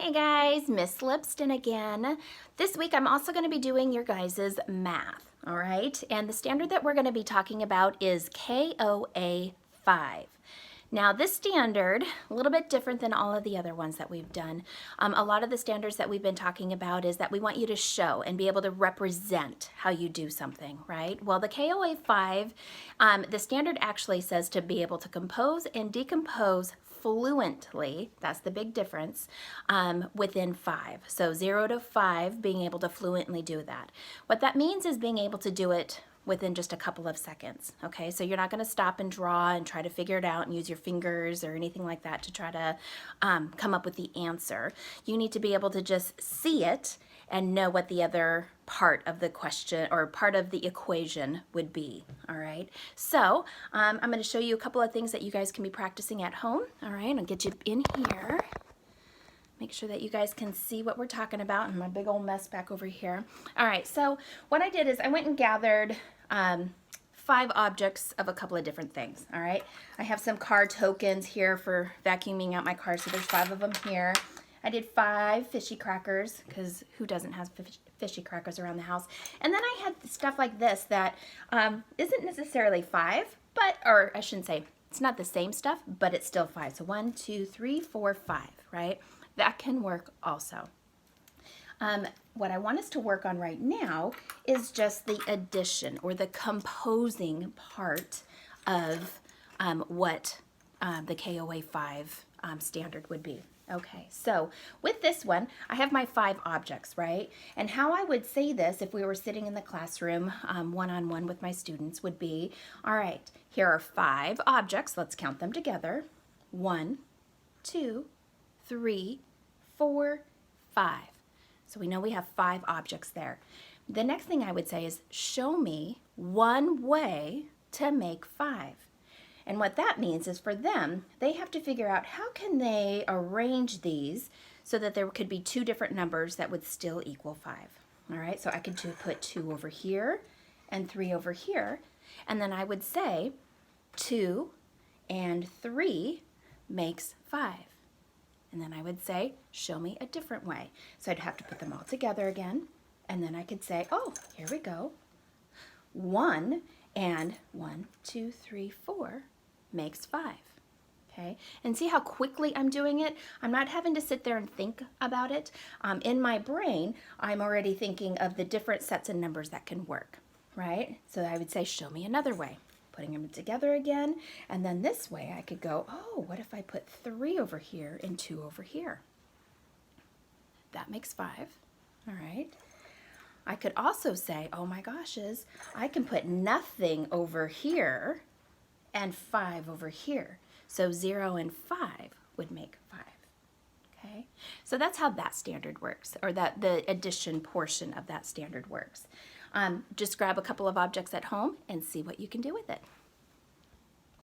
Hey guys, Miss Lipston again. This week I'm also going to be doing your guys' math, all right? And the standard that we're going to be talking about is KOA 5. Now this standard, a little bit different than all of the other ones that we've done. A lot of the standards that we've been talking about is that we want you to show and be able to represent how you do something, right? Well, the KOA 5, the standard actually says to be able to compose and decompose fluently, that's the big difference, within 5. So 0 to 5, being able to fluently do that. What that means is being able to do it within just a couple of seconds, okay? So you're not gonna stop and draw and try to figure it out and use your fingers or anything like that to try to come up with the answer. You need to be able to just see it and know what the other part of the question or part of the equation would be, all right? So I'm gonna show you a couple of things that you guys can be practicing at home, all right? I'll get you in here. Make sure that you guys can see what we're talking about and my big old mess back over here. All right, so what I did is I went and gathered 5 objects of a couple of different things, all right? I have some car tokens here for vacuuming out my car, so there's 5 of them here. I did 5 fishy crackers, because who doesn't have fishy crackers around the house? And then I had stuff like this that isn't necessarily 5, but, or I shouldn't say, it's not the same stuff, but it's still 5. So 1, 2, 3, 4, 5, right? That can work also. What I want us to work on right now is just the addition or the composing part of what the KOA 5 standard would be. Okay, so with this one, I have my 5 objects, right? And how I would say this if we were sitting in the classroom one-on-one with my students would be, all right, here are 5 objects. Let's count them together. 1, 2, 3, 4, 5. So we know we have 5 objects there. The next thing I would say is show me one way to make 5. And what that means is for them, they have to figure out how can they arrange these so that there could be 2 different numbers that would still equal 5. All right, so I could put 2 over here and 3 over here. And then I would say 2 and 3 makes 5. And then I would say, show me a different way. So I'd have to put them all together again. And then I could say, oh, here we go. 1 and 1, 2, 3, 4 makes 5. Okay, and see how quickly I'm doing it? I'm not having to sit there and think about it. In my brain, I'm already thinking of the different sets of numbers that can work, right? So I would say, show me another way. Putting them together again, and then this way I could go, oh, what if I put 3 over here and 2 over here? That makes 5, all right? I could also say, oh my goshes, I can put nothing over here and 5 over here. So 0 and 5 would make 5, okay? So that's how that standard works, or that the addition portion of that standard works. Just grab a couple of objects at home and see what you can do with it.